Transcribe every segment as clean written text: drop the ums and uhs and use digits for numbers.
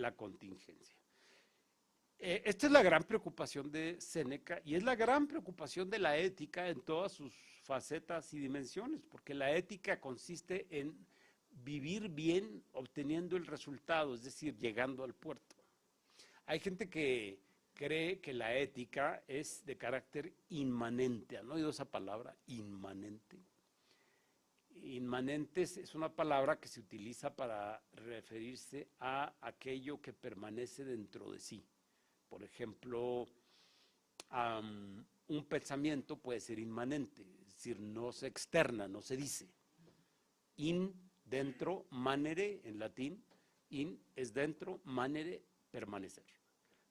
la contingencia. Esta es la gran preocupación de Séneca y es la gran preocupación de la ética en todas sus facetas y dimensiones, porque la ética consiste en vivir bien obteniendo el resultado, es decir, llegando al puerto. Hay gente que cree que la ética es de carácter inmanente. ¿Han oído esa palabra? Inmanente. Inmanentes es una palabra que se utiliza para referirse a aquello que permanece dentro de sí. Por ejemplo, un pensamiento puede ser inmanente, es decir, no se externa, no se dice. In, dentro, manere en latín, in es dentro, manere, permanecer.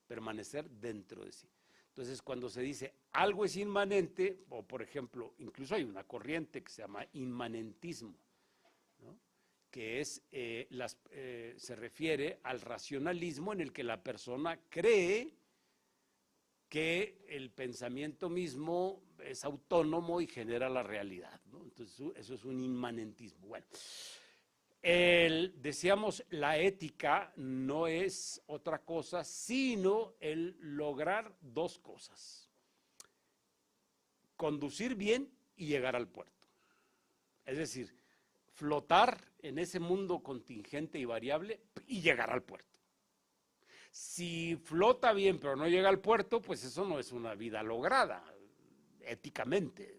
Permanecer dentro de sí. Entonces, cuando se dice algo es inmanente, o por ejemplo, incluso hay una corriente que se llama inmanentismo, ¿no? Que es, se refiere al racionalismo en el que la persona cree que el pensamiento mismo es autónomo y genera la realidad, ¿no? Entonces, eso es un inmanentismo. Bueno, decíamos, la ética no es otra cosa sino el lograr dos cosas: conducir bien y llegar al puerto. Es decir, flotar en ese mundo contingente y variable y llegar al puerto. Si flota bien pero no llega al puerto, pues eso no es una vida lograda, éticamente.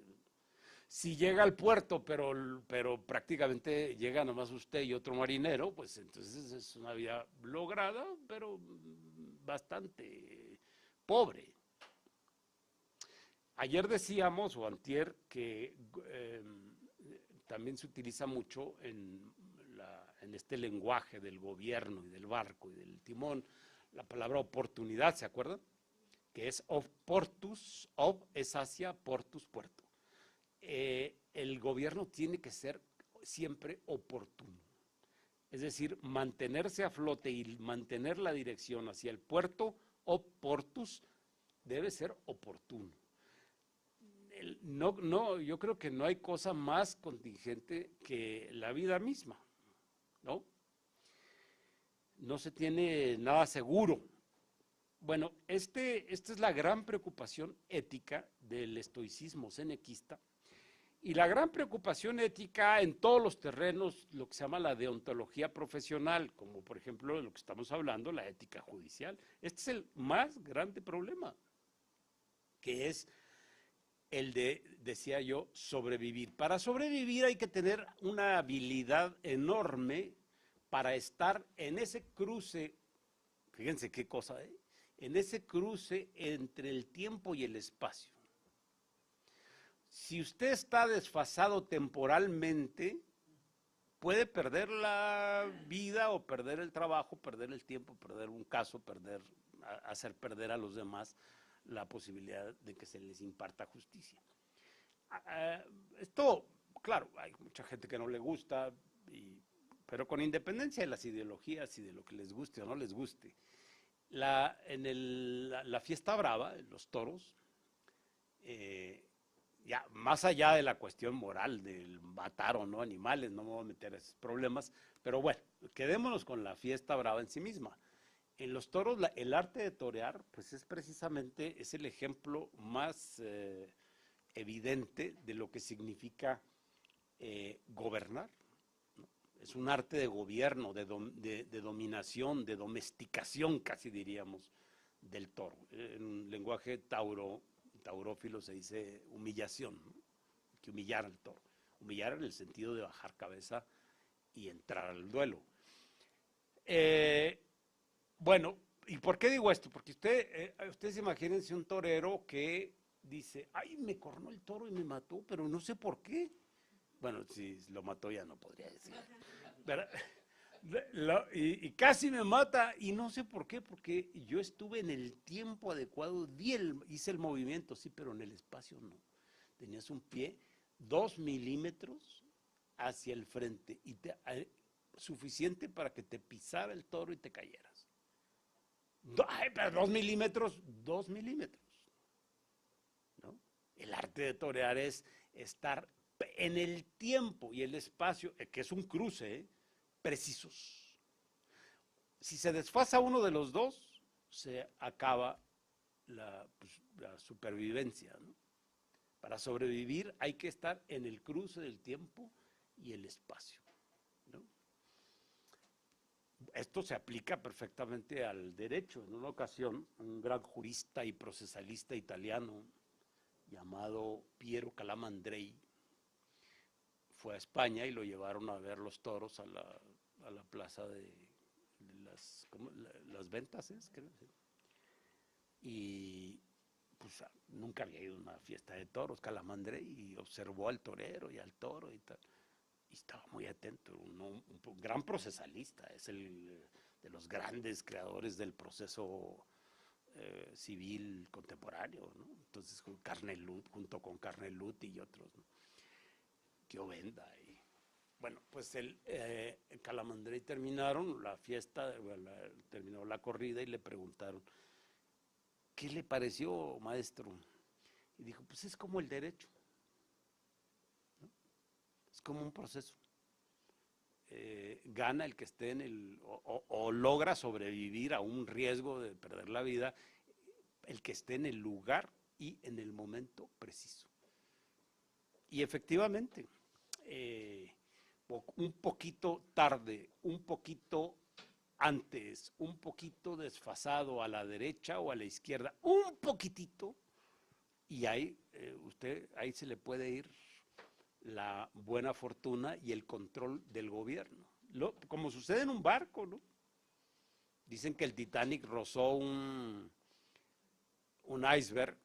Si llega al puerto, pero prácticamente llega nomás usted y otro marinero, pues entonces es una vida lograda, pero bastante pobre. Ayer decíamos, o antier, que también se utiliza mucho en este lenguaje del gobierno y del barco y del timón, la palabra oportunidad, ¿se acuerdan? Que es portus, es hacia, portus, puerto. El gobierno tiene que ser siempre oportuno, es decir, mantenerse a flote y mantener la dirección hacia el puerto o portus debe ser oportuno. Yo creo que no hay cosa más contingente que la vida misma, ¿no? No se tiene nada seguro. Bueno, esta es la gran preocupación ética del estoicismo senequista. Y la gran preocupación ética en todos los terrenos, lo que se llama la deontología profesional, como por ejemplo de lo que estamos hablando, la ética judicial. Este es el más grande problema, que es el de, decía yo, sobrevivir. Para sobrevivir hay que tener una habilidad enorme para estar en ese cruce, fíjense qué cosa, en ese cruce entre el tiempo y el espacio. Si usted está desfasado temporalmente, puede perder la vida o perder el trabajo, perder el tiempo, perder un caso, hacer perder a los demás la posibilidad de que se les imparta justicia. Esto, claro, hay mucha gente que no le gusta, pero con independencia de las ideologías y de lo que les guste o no les guste, la fiesta brava, los toros, ya más allá de la cuestión moral del matar o no animales, no me voy a meter a esos problemas, pero bueno, quedémonos con la fiesta brava en sí misma. En los toros, el arte de torear, pues es precisamente, es el ejemplo más evidente de lo que significa gobernar, ¿no? Es un arte de gobierno, de dominación, de domesticación, casi diríamos, del toro. En un lenguaje taurófilo se dice humillación, ¿no? Que humillar al toro. Humillar en el sentido de bajar cabeza y entrar al duelo. Bueno, ¿y por qué digo esto? Porque ustedes imagínense un torero que dice, ay, me cornó el toro y me mató, pero no sé por qué. Bueno, si lo mató ya no podría decir. Pero, y casi me mata y no sé por qué, porque yo estuve en el tiempo adecuado, hice el movimiento, sí, pero en el espacio no. Tenías un pie 2 milímetros hacia el frente y suficiente para que te pisara el toro y te cayeras. Pero 2 milímetros, 2 milímetros, ¿no? El arte de torear es estar en el tiempo y el espacio, que es un cruce, precisos. Si se desfasa uno de los dos, se acaba la supervivencia, ¿no? Para sobrevivir hay que estar en el cruce del tiempo y el espacio, ¿no? Esto se aplica perfectamente al derecho. En una ocasión, un gran jurista y procesalista italiano llamado Piero Calamandrei fue a España y lo llevaron a ver los toros a la plaza de las ventas, creo. Y pues nunca había ido a una fiesta de toros, Calamandrei, y observó al torero y al toro y tal. Y estaba muy atento, un gran procesalista, es de los grandes creadores del proceso civil contemporáneo, ¿no? Entonces, junto con Carnelut y otros, ¿no? Venda. Y, bueno, pues el Calamandrei terminaron la fiesta, terminó la corrida y le preguntaron, ¿qué le pareció, maestro? Y dijo, pues es como el derecho, ¿no? Es como un proceso. Gana el que esté en o logra sobrevivir a un riesgo de perder la vida, el que esté en el lugar y en el momento preciso. Y efectivamente, un poquito tarde, un poquito antes, un poquito desfasado a la derecha o a la izquierda, un poquitito, y ahí ahí se le puede ir la buena fortuna y el control del gobierno. Como sucede en un barco, ¿no? Dicen que el Titanic rozó un iceberg,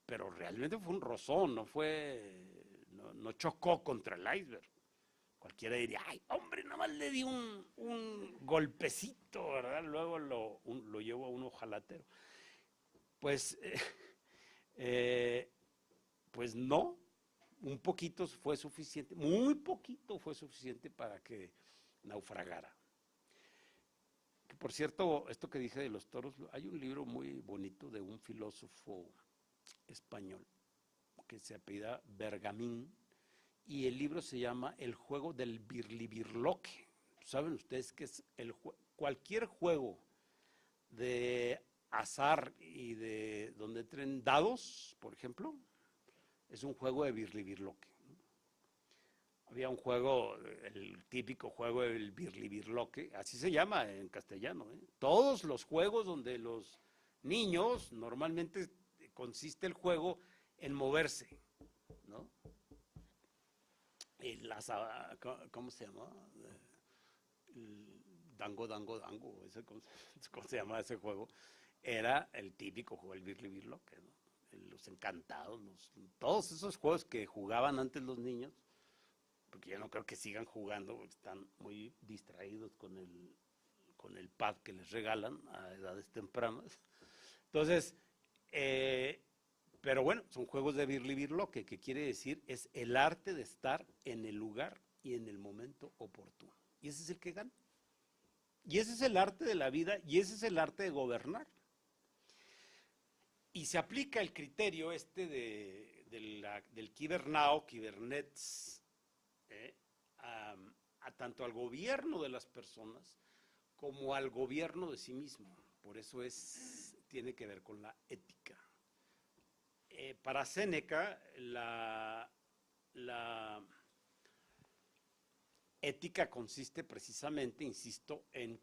pero realmente fue un rozón, no chocó contra el iceberg. Cualquiera diría, ay, hombre, nada más le di un golpecito, ¿verdad? Luego lo llevo a un ojalatero. Pues, pues no, un poquito fue suficiente, muy poquito fue suficiente para que naufragara. Que por cierto, esto que dije de los toros, hay un libro muy bonito de un filósofo español que se apellida Bergamín, y el libro se llama El juego del birlibirloque. ¿Saben ustedes qué es cualquier juego de azar y de donde entren dados, por ejemplo, es un juego de birlibirloque? Había un juego, el típico juego del birlibirloque, así se llama en castellano, ¿eh? Todos los juegos donde los niños, normalmente consiste el juego en moverse, ¿no? ¿Cómo se llama? Dango, ¿cómo se llama ese juego? Era el típico juego, el birlibirloque, ¿no? Los encantados, todos esos juegos que jugaban antes los niños, porque yo no creo que sigan jugando, porque están muy distraídos con el pad que les regalan a edades tempranas. Entonces, pero bueno, son juegos de birlibirloque, que quiere decir es el arte de estar en el lugar y en el momento oportuno. Y ese es el que gana. Y ese es el arte de la vida y ese es el arte de gobernar. Y se aplica el criterio del Kibernets, tanto al gobierno de las personas como al gobierno de sí mismo. Por eso tiene que ver con la ética. Para Séneca, la ética consiste precisamente, insisto, en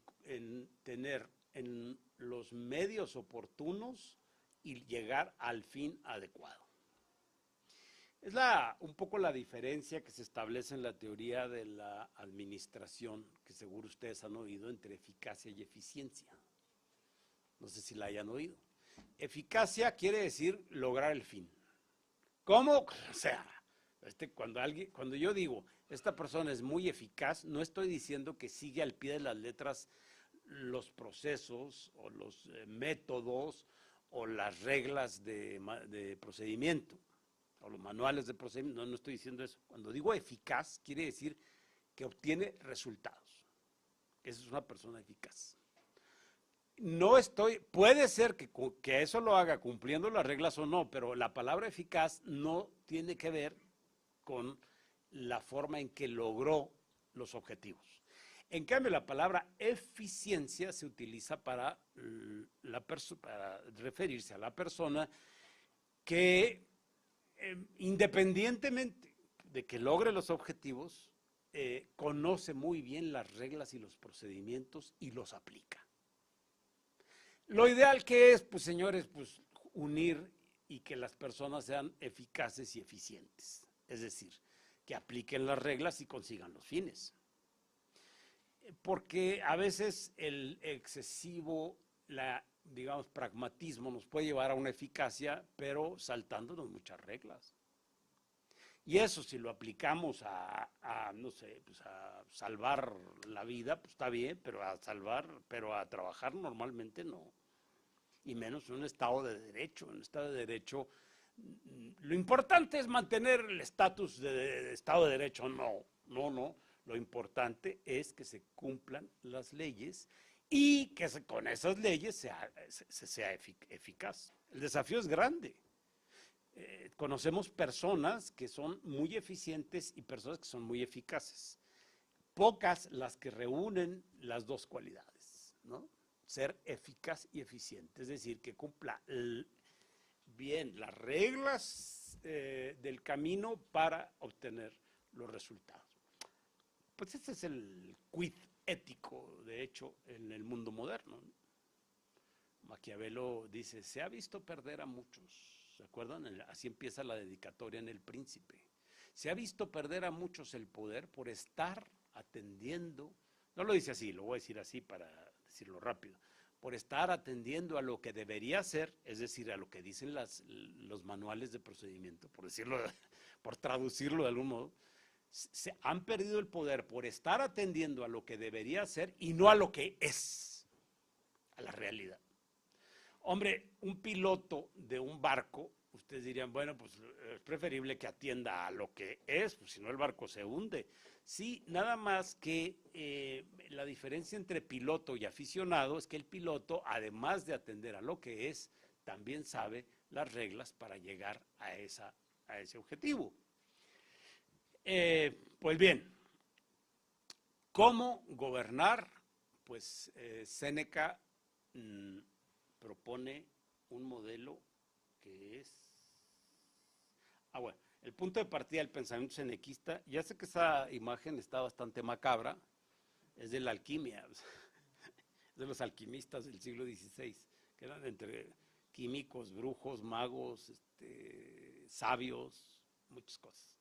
tener en los medios oportunos y llegar al fin adecuado. Es un poco la diferencia que se establece en la teoría de la administración, que seguro ustedes han oído, entre eficacia y eficiencia. No sé si la hayan oído. Eficacia quiere decir lograr el fin. ¿Cómo? O sea, cuando yo digo, esta persona es muy eficaz, no estoy diciendo que sigue al pie de las letras los procesos o los métodos o las reglas de procedimiento o los manuales de procedimiento, no estoy diciendo eso. Cuando digo eficaz, quiere decir que obtiene resultados. Esa es una persona eficaz. Puede ser que eso lo haga cumpliendo las reglas o no, pero la palabra eficaz no tiene que ver con la forma en que logró los objetivos. En cambio, la palabra eficiencia se utiliza para referirse a la persona que, independientemente de que logre los objetivos, conoce muy bien las reglas y los procedimientos y los aplica. Lo ideal que es, pues señores, pues unir y que las personas sean eficaces y eficientes. Es decir, que apliquen las reglas y consigan los fines. Porque a veces el excesivo, digamos, pragmatismo nos puede llevar a una eficacia, pero saltándonos muchas reglas. Y eso, si lo aplicamos no sé, pues a salvar la vida, pues está bien, pero a trabajar normalmente no. Y menos en un Estado de Derecho. En un Estado de Derecho, lo importante es mantener el estatus de Estado de Derecho. No. Lo importante es que se cumplan las leyes y que con esas leyes sea eficaz. El desafío es grande. Conocemos personas que son muy eficientes y personas que son muy eficaces. Pocas las que reúnen las dos cualidades, ¿no? Ser eficaz y eficiente, es decir, que cumpla bien las reglas del camino para obtener los resultados. Pues ese es el quid ético, de hecho, en el mundo moderno. Maquiavelo dice, se ha visto perder a muchos. ¿Se acuerdan? Así empieza la dedicatoria en El Príncipe. Se ha visto perder a muchos el poder por estar atendiendo, no lo dice así, lo voy a decir así para decirlo rápido, por estar atendiendo a lo que debería ser, es decir, a lo que dicen los manuales de procedimiento, por decirlo, por traducirlo de algún modo, se han perdido el poder por estar atendiendo a lo que debería ser y no a lo que es, a la realidad. Hombre, un piloto de un barco, ustedes dirían, bueno, pues es preferible que atienda a lo que es, pues si no el barco se hunde. Sí, nada más que la diferencia entre piloto y aficionado es que el piloto, además de atender a lo que es, también sabe las reglas para llegar a ese objetivo. Pues bien, ¿cómo gobernar? Pues Séneca propone un modelo que es... bueno, el punto de partida del pensamiento senequista, ya sé que esa imagen está bastante macabra, es de la alquimia, de los alquimistas del siglo XVI, que eran entre químicos, brujos, magos, sabios, muchas cosas,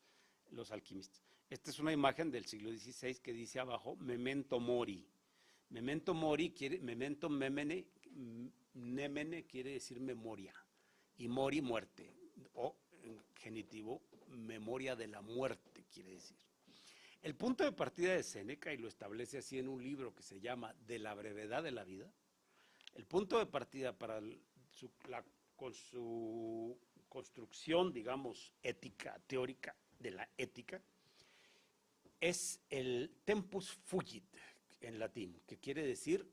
los alquimistas. Esta es una imagen del siglo XVI que dice abajo, memento mori. Memento mori memento nemene quiere decir memoria, y mori muerte, o en genitivo, memoria de la muerte quiere decir. El punto de partida de Séneca, y lo establece así en un libro que se llama De la brevedad de la vida, el punto de partida para su construcción, digamos, ética, teórica de la ética, es el tempus fugit en latín, que quiere decir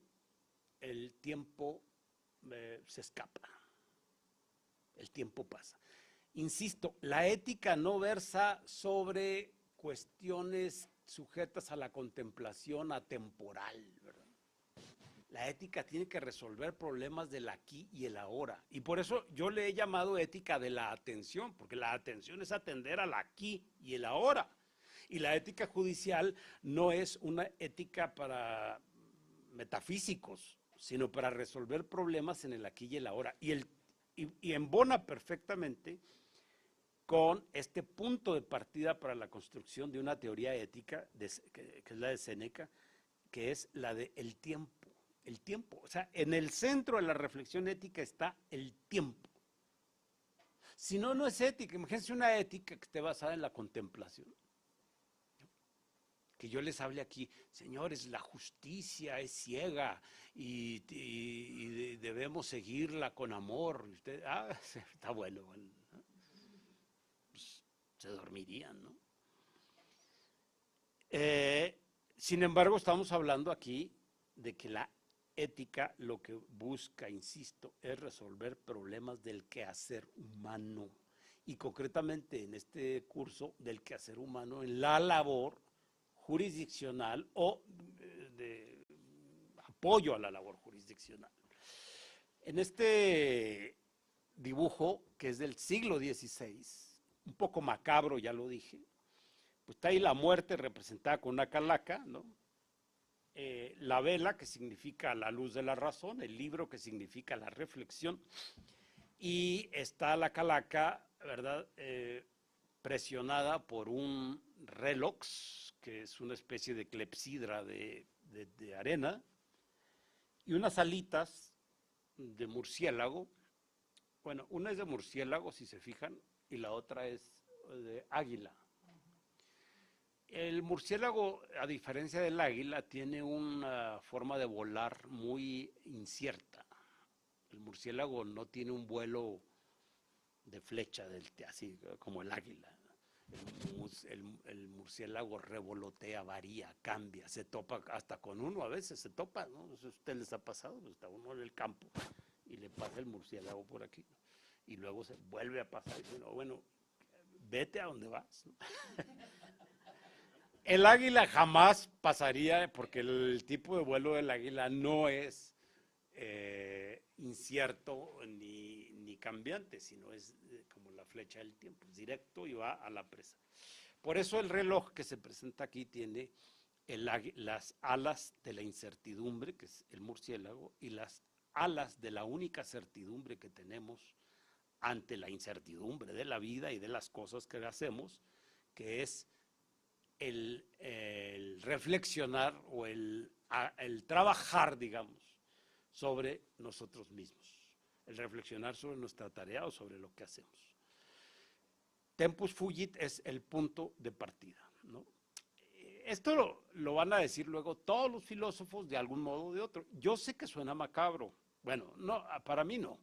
el tiempo se escapa, el tiempo pasa. Insisto, la ética no versa sobre cuestiones sujetas a la contemplación atemporal, ¿verdad? La ética tiene que resolver problemas del aquí y el ahora. Y por eso yo le he llamado ética de la atención, porque la atención es atender al aquí y el ahora. Y la ética judicial no es una ética para metafísicos, sino para resolver problemas en el aquí y el ahora. Y embona perfectamente con este punto de partida para la construcción de una teoría ética, que es la de Séneca, que es la del tiempo. El tiempo, o sea, en el centro de la reflexión ética está el tiempo. Si no, no es ética. Imagínense una ética que esté basada en la contemplación. Que yo les hable aquí, señores, la justicia es ciega y debemos seguirla con amor. Y usted, está bueno, ¿no? Pues, se dormirían, ¿no? Sin embargo, estamos hablando aquí de que la ética lo que busca, insisto, es resolver problemas del quehacer humano y concretamente en este curso del quehacer humano en la labor jurisdiccional o de apoyo a la labor jurisdiccional. En este dibujo, que es del siglo XVI, un poco macabro, ya lo dije, pues está ahí la muerte representada con una calaca, ¿no? La vela, que significa la luz de la razón, el libro, que significa la reflexión, y está la calaca, ¿verdad?, presionada por un relox, que es una especie de clepsidra de arena, y unas alitas de murciélago. Bueno, una es de murciélago, si se fijan, y la otra es de águila. El murciélago, a diferencia del águila, tiene una forma de volar muy incierta. El murciélago no tiene un vuelo de flecha, así como el águila. El murciélago revolotea, varía, cambia, se topa hasta con uno, a veces se topa, ¿no? Eso a ustedes les ha pasado, pues está uno en el campo y le pasa el murciélago por aquí, ¿no? Y luego se vuelve a pasar y dice, no, bueno, vete a donde vas, ¿no? El águila jamás pasaría, porque el tipo de vuelo del águila no es incierto ni cambiante, sino es como la flecha del tiempo, es directo y va a la presa. Por eso el reloj que se presenta aquí tiene las alas de la incertidumbre, que es el murciélago, y las alas de la única certidumbre que tenemos ante la incertidumbre de la vida y de las cosas que hacemos, que es el reflexionar o el trabajar, digamos, sobre nosotros mismos, el reflexionar sobre nuestra tarea o sobre lo que hacemos. Tempus fugit es el punto de partida, ¿no? Esto lo van a decir luego todos los filósofos de algún modo o de otro. Yo sé que suena macabro, bueno, no, para mí no,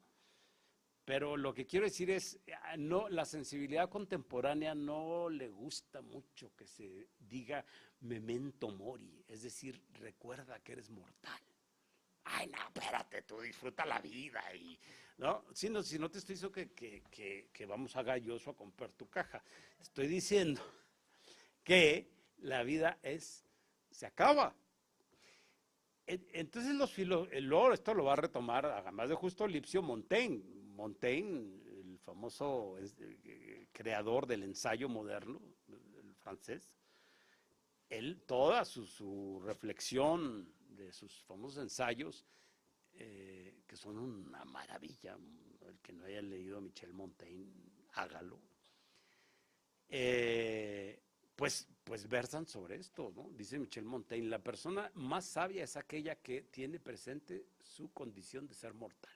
pero lo que quiero decir es, no, la sensibilidad contemporánea no le gusta mucho que se diga memento mori, es decir, recuerda que eres mortal. Ay, no, espérate, tú disfruta la vida. ¿No? Si no te estoy diciendo que vamos a Galloso a comprar tu caja. Estoy diciendo que la vida se acaba. Entonces esto lo va a retomar, además de Justo Lipsio, Montaigne. Montaigne, el famoso creador del ensayo moderno, el francés, él, toda su reflexión de sus famosos ensayos, que son una maravilla, el que no haya leído a Michel Montaigne, hágalo, pues versan sobre esto, ¿no? Dice Michel Montaigne, la persona más sabia es aquella que tiene presente su condición de ser mortal.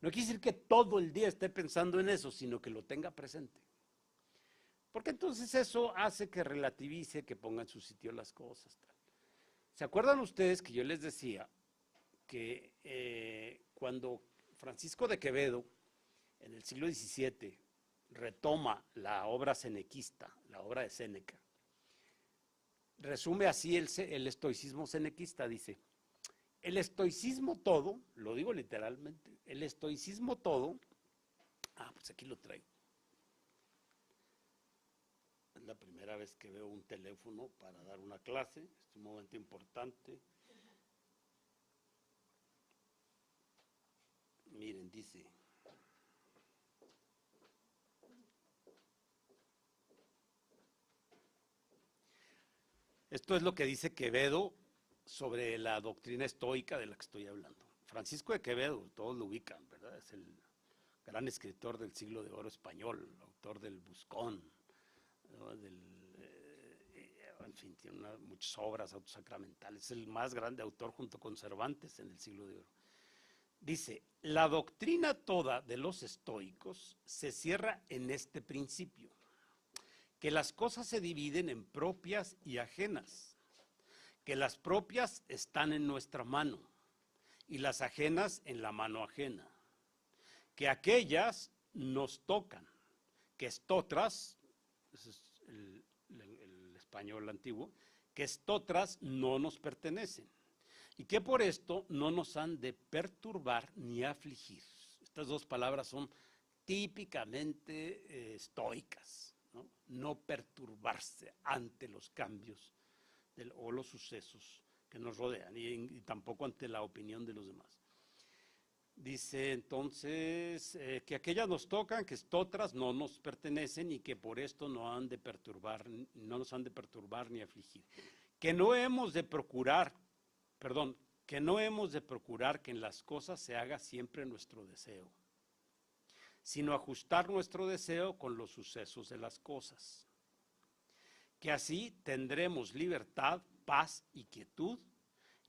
No quiere decir que todo el día esté pensando en eso, sino que lo tenga presente. Porque entonces eso hace que relativice, que ponga en su sitio las cosas. Tal. ¿Se acuerdan ustedes que yo les decía que cuando Francisco de Quevedo, en el siglo XVII, retoma la obra senequista, la obra de Séneca, resume así el estoicismo senequista, dice, el estoicismo todo, lo digo literalmente, el estoicismo todo, pues aquí lo traigo. Es la primera vez que veo un teléfono para dar una clase, es un momento importante. Miren, dice, esto es lo que dice Quevedo sobre la doctrina estoica de la que estoy hablando. Francisco de Quevedo, todos lo ubican, ¿verdad? Es el gran escritor del siglo de oro español, autor del Buscón, ¿no? En fin, tiene muchas obras autosacramentales, es el más grande autor junto con Cervantes en el siglo de oro. Dice, la doctrina toda de los estoicos se cierra en este principio, que las cosas se dividen en propias y ajenas, que las propias están en nuestra mano y las ajenas en la mano ajena, que aquellas nos tocan, que estotras, ese es el español antiguo, que estotras no nos pertenecen y que por esto no nos han de perturbar ni afligir. Estas dos palabras son típicamente estoicas, ¿no? No perturbarse ante los cambios o los sucesos que nos rodean, y tampoco ante la opinión de los demás. Dice entonces que aquellas nos tocan, que otras no nos pertenecen y que por esto no nos han de perturbar ni afligir. Que no hemos de procurar que en las cosas se haga siempre nuestro deseo, sino ajustar nuestro deseo con los sucesos de las cosas. Que así tendremos libertad, paz y quietud,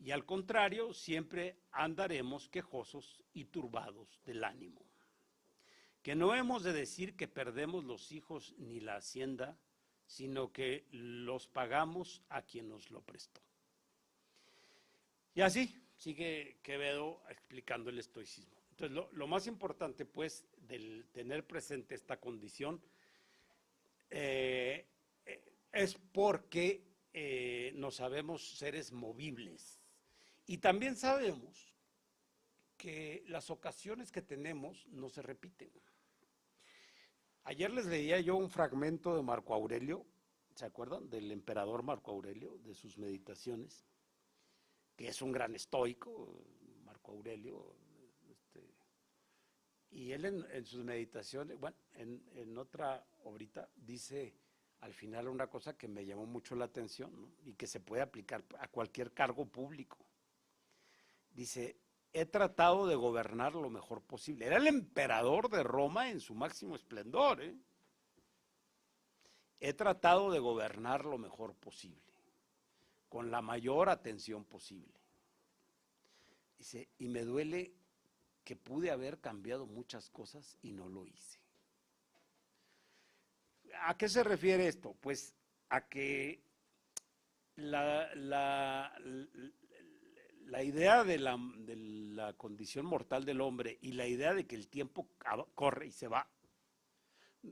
y al contrario, siempre andaremos quejosos y turbados del ánimo. Que no hemos de decir que perdemos los hijos ni la hacienda, sino que los pagamos a quien nos lo prestó. Y así sigue Quevedo explicando el estoicismo. Entonces, lo más importante, pues, del tener presente esta condición es porque nos sabemos seres movibles. Y también sabemos que las ocasiones que tenemos no se repiten. Ayer les leía yo un fragmento de Marco Aurelio, ¿se acuerdan? Del emperador Marco Aurelio, de sus meditaciones, que es un gran estoico, Marco Aurelio. Y él en sus meditaciones, bueno, en otra obrita, dice al final una cosa que me llamó mucho la atención, ¿no? Y que se puede aplicar a cualquier cargo público. Dice, he tratado de gobernar lo mejor posible. Era el emperador de Roma en su máximo esplendor, ¿eh? He tratado de gobernar lo mejor posible, con la mayor atención posible. Dice, y me duele que pude haber cambiado muchas cosas y no lo hice. ¿A qué se refiere esto? Pues a que la idea de la condición mortal del hombre y la idea de que el tiempo corre y se va,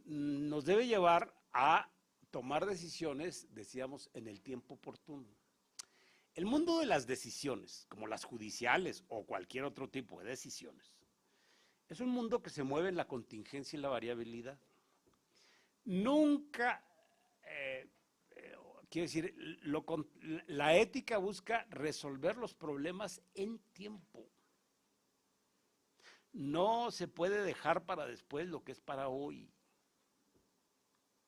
nos debe llevar a tomar decisiones, decíamos, en el tiempo oportuno. El mundo de las decisiones, como las judiciales o cualquier otro tipo de decisiones, es un mundo que se mueve en la contingencia y la variabilidad. Nunca, quiero decir, la ética busca resolver los problemas en tiempo. No se puede dejar para después lo que es para hoy.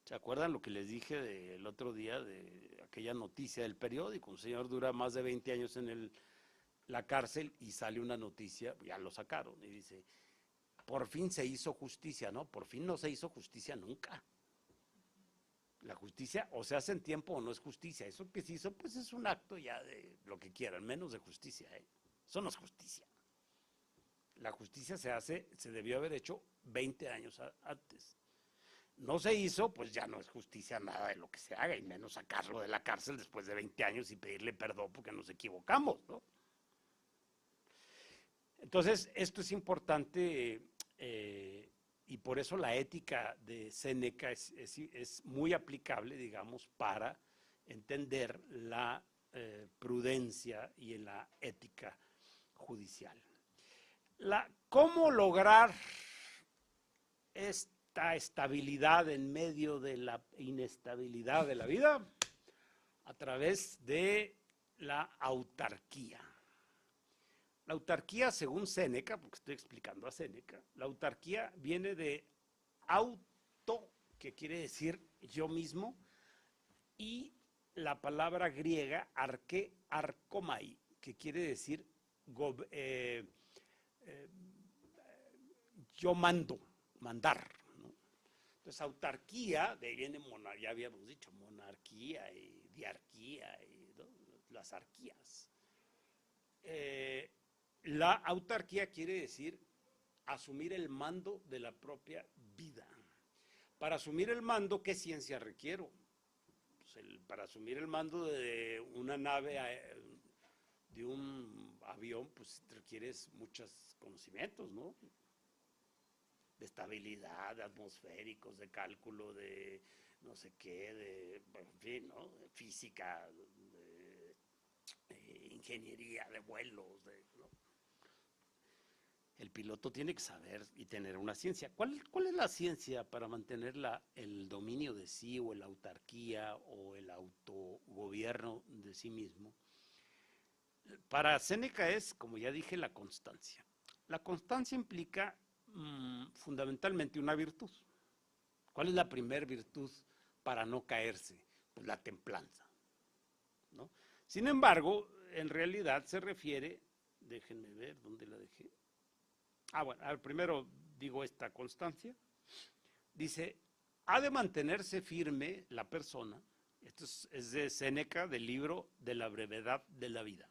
¿Se acuerdan lo que les dije el otro día de aquella noticia del periódico? Un señor dura más de 20 años en la cárcel y sale una noticia, ya lo sacaron, y dice, por fin se hizo justicia. No, por fin no se hizo justicia nunca. La justicia o se hace en tiempo o no es justicia. Eso que se hizo, pues es un acto ya de lo que quieran, menos de justicia, ¿eh? Eso no es justicia. La justicia se debió haber hecho 20 años antes. No se hizo, pues ya no es justicia nada de lo que se haga, y menos sacarlo de la cárcel después de 20 años y pedirle perdón porque nos equivocamos, ¿no? Entonces, esto es importante y por eso la ética de Séneca es muy aplicable, digamos, para entender la prudencia y la ética judicial. ¿Cómo lograr esta estabilidad en medio de la inestabilidad de la vida? A través de la autarquía. La autarquía, según Séneca, porque estoy explicando a Séneca, la autarquía viene de auto, que quiere decir yo mismo, y la palabra griega arkomai, que quiere decir yo mando, mandar, ¿no? Entonces, autarquía, de ahí viene, ya habíamos dicho, monarquía y diarquía, y, ¿no? Las arquías. La autarquía quiere decir asumir el mando de la propia vida. Para asumir el mando, ¿qué ciencia requiero? Pues para asumir el mando de una nave, de un avión, pues requieres muchos conocimientos, ¿no? De estabilidad, de atmosféricos, de cálculo, de no sé qué, en fin, ¿no? De física, de ingeniería, de vuelos, ¿no? El piloto tiene que saber y tener una ciencia. ¿Cuál es la ciencia para mantener el dominio de sí o la autarquía o el autogobierno de sí mismo? Para Séneca es, como ya dije, la constancia. La constancia implica fundamentalmente una virtud. ¿Cuál es la primera virtud para no caerse? Pues la templanza, ¿no? Sin embargo, en realidad se refiere, déjenme ver dónde la dejé. Bueno, primero digo esta constancia. Dice, ha de mantenerse firme la persona. Esto es de Séneca, del libro de la brevedad de la vida.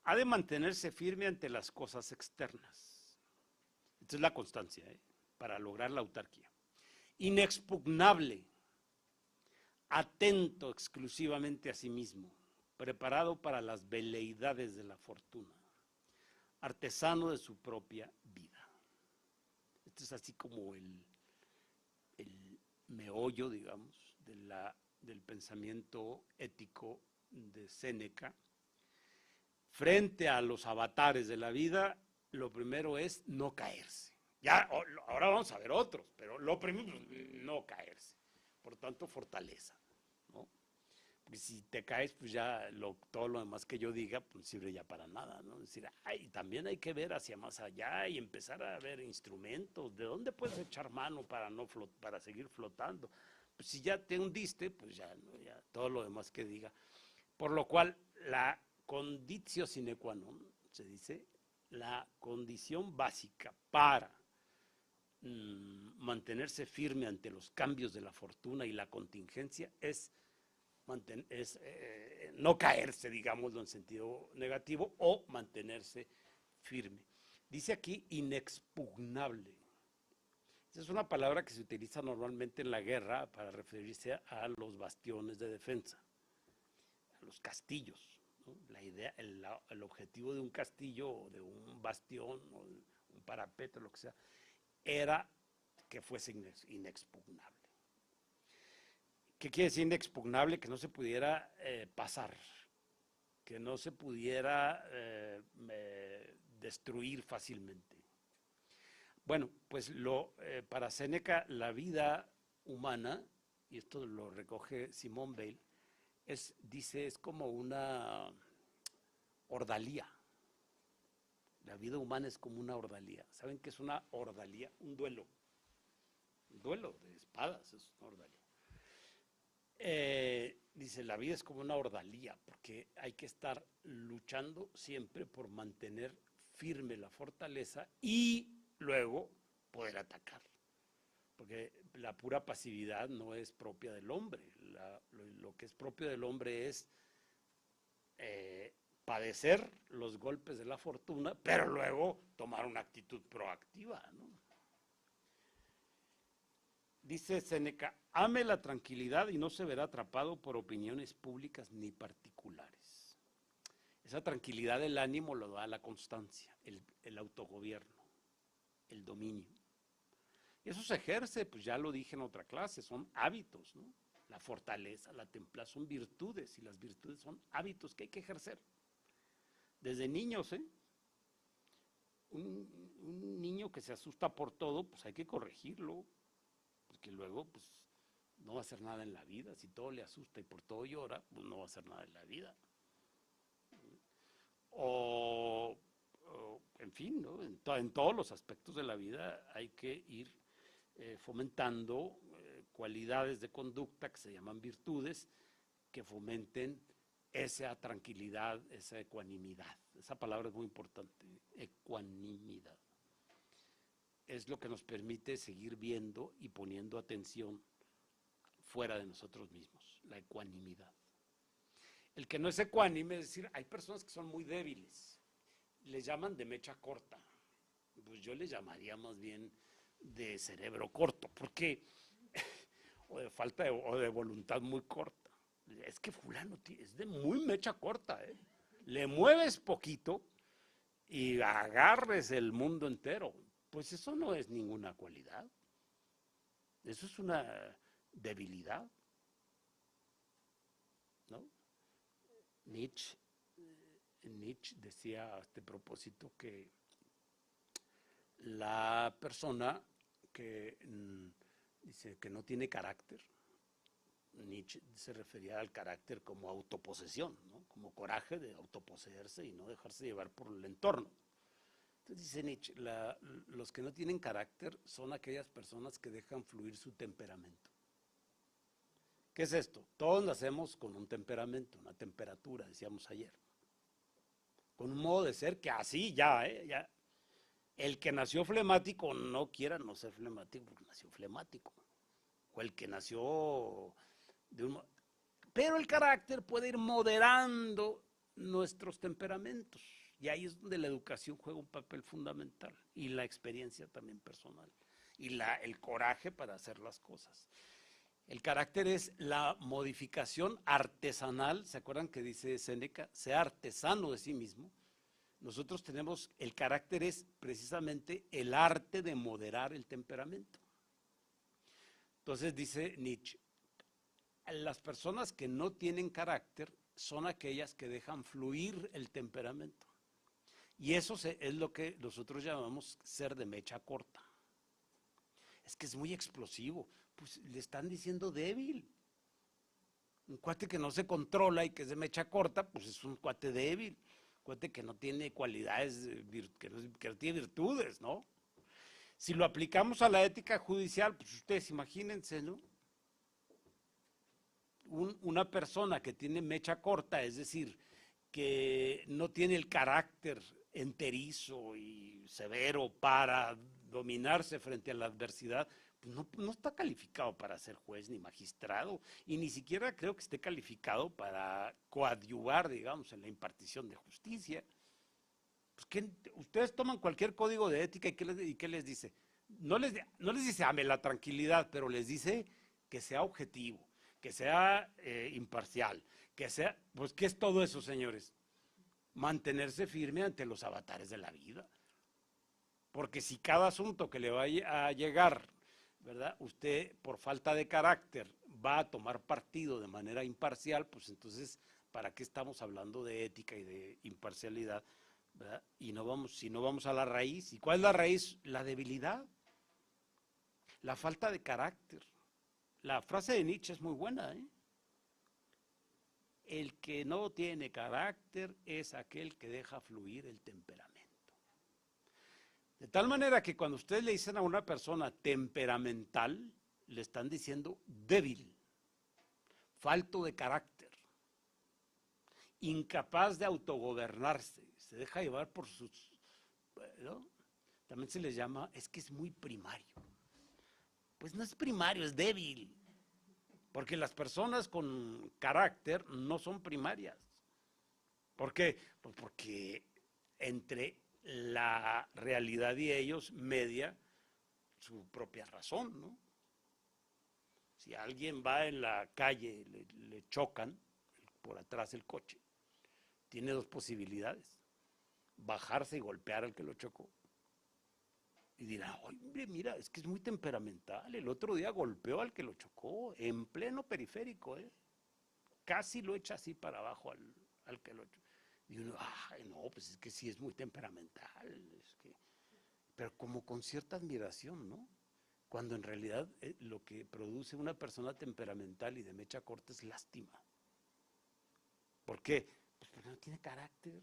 Ha de mantenerse firme ante las cosas externas. Esta es la constancia, para lograr la autarquía. Inexpugnable, atento exclusivamente a sí mismo, preparado para las veleidades de la fortuna, artesano de su propia vida. Este es así como el meollo, digamos, del pensamiento ético de Séneca. Frente a los avatares de la vida, lo primero es no caerse. Ya, ahora vamos a ver otros, pero lo primero es no caerse. Por tanto, fortaleza, ¿no? Porque si te caes, pues ya todo lo demás que yo diga, pues no sirve ya para nada, ¿no? Es decir, también hay que ver hacia más allá y empezar a ver instrumentos. ¿De dónde puedes echar mano para seguir flotando? Pues si ya te hundiste, pues ya, ¿no? Ya todo lo demás que diga. Por lo cual, la conditio sine qua non, se dice, la condición básica para mantenerse firme ante los cambios de la fortuna y la contingencia es no caerse, digámoslo en sentido negativo, o mantenerse firme. Dice aquí inexpugnable. Esa es una palabra que se utiliza normalmente en la guerra para referirse a los bastiones de defensa, a los castillos, ¿no? La idea, el objetivo de un castillo o de un bastión o un parapeto, lo que sea, era que fuese inexpugnable. ¿Qué quiere decir inexpugnable? Que no se pudiera pasar, que no se pudiera destruir fácilmente. Bueno, pues para Séneca la vida humana, y esto lo recoge Simone Weil, dice, es como una ordalía. La vida humana es como una ordalía. ¿Saben qué es una ordalía? Un duelo. Un duelo de espadas es una ordalía. Dice, la vida es como una ordalía, porque hay que estar luchando siempre por mantener firme la fortaleza y luego poder atacar. Porque la pura pasividad no es propia del hombre. Lo que es propio del hombre es padecer los golpes de la fortuna, pero luego tomar una actitud proactiva, ¿no? Dice Séneca, ame la tranquilidad y no se verá atrapado por opiniones públicas ni particulares. Esa tranquilidad del ánimo lo da la constancia, el autogobierno, el dominio. Y eso se ejerce, pues ya lo dije en otra clase, son hábitos, ¿no? La fortaleza, la templanza son virtudes y las virtudes son hábitos que hay que ejercer. Desde niños, un niño que se asusta por todo, pues hay que corregirlo, porque luego pues no va a hacer nada en la vida. Si todo le asusta y por todo llora, pues no va a hacer nada en la vida. En fin, ¿no? En todos los aspectos de la vida hay que ir fomentando cualidades de conducta que se llaman virtudes, que fomenten esa tranquilidad, esa ecuanimidad. Esa palabra es muy importante, ecuanimidad. Es lo que nos permite seguir viendo y poniendo atención fuera de nosotros mismos, la ecuanimidad. El que no es ecuánime, es decir, hay personas que son muy débiles, les llaman de mecha corta, pues yo les llamaría más bien de cerebro corto, porque o de falta o de voluntad muy corta. Es que fulano es de muy mecha corta, le mueves poquito y agarres el mundo entero. Pues eso no es ninguna cualidad, eso es una debilidad, ¿no? Nietzsche decía a este propósito que la persona que dice que no tiene carácter. Nietzsche se refería al carácter como autoposesión, ¿no? Como coraje de autoposeerse y no dejarse llevar por el entorno. Entonces dice Nietzsche, los que no tienen carácter son aquellas personas que dejan fluir su temperamento. ¿Qué es esto? Todos nacemos con un temperamento, una temperatura, decíamos ayer, con un modo de ser que así ya. El que nació flemático no quiera no ser flemático porque nació flemático. O el que nació pero el carácter puede ir moderando nuestros temperamentos. Y ahí es donde la educación juega un papel fundamental. Y la experiencia también personal. Y el coraje para hacer las cosas. El carácter es la modificación artesanal. ¿Se acuerdan que dice Séneca? Sea artesano de sí mismo. Nosotros tenemos, el carácter es precisamente el arte de moderar el temperamento. Entonces dice Nietzsche, las personas que no tienen carácter son aquellas que dejan fluir el temperamento. Y eso es lo que nosotros llamamos ser de mecha corta. Es que es muy explosivo, pues le están diciendo débil. Un cuate que no se controla y que es de mecha corta, pues es un cuate débil. Un cuate que no tiene cualidades, que no tiene virtudes, ¿no? Si lo aplicamos a la ética judicial, pues ustedes imagínense, ¿no? Una persona que tiene mecha corta, es decir, que no tiene el carácter enterizo y severo para dominarse frente a la adversidad, pues no está calificado para ser juez ni magistrado, y ni siquiera creo que esté calificado para coadyuvar, digamos, en la impartición de justicia. Pues ustedes toman cualquier código de ética y ¿qué les dice? No les dice ame la tranquilidad, pero les dice que sea objetivo, que sea imparcial, que sea, pues ¿qué es todo eso, señores? Mantenerse firme ante los avatares de la vida. Porque si cada asunto que le vaya a llegar, ¿verdad? Usted por falta de carácter va a tomar partido de manera imparcial, pues entonces, ¿para qué estamos hablando de ética y de imparcialidad? ¿Verdad? Y si no vamos a la raíz. ¿Y cuál es la raíz? La debilidad, la falta de carácter. La frase de Nietzsche es muy buena, ¿eh? El que no tiene carácter es aquel que deja fluir el temperamento. De tal manera que cuando ustedes le dicen a una persona temperamental, le están diciendo débil, falto de carácter, incapaz de autogobernarse, se deja llevar por sus, ¿no? También se les llama, es que es muy primario. Pues no es primario, es débil. Porque las personas con carácter no son primarias. ¿Por qué? Pues porque entre la realidad y ellos media su propia razón, ¿no? Si alguien va en la calle, le chocan por atrás el coche, tiene dos posibilidades: bajarse y golpear al que lo chocó. Y dirá, hombre, mira, es que es muy temperamental. El otro día golpeó al que lo chocó, en pleno periférico, ¿eh? Casi lo echa así para abajo al que lo chocó. Y uno, ay, no, pues es que sí es muy temperamental. Pero como con cierta admiración, ¿no? Cuando en realidad lo que produce una persona temperamental y de mecha corta es lástima. ¿Por qué? Pues porque no tiene carácter.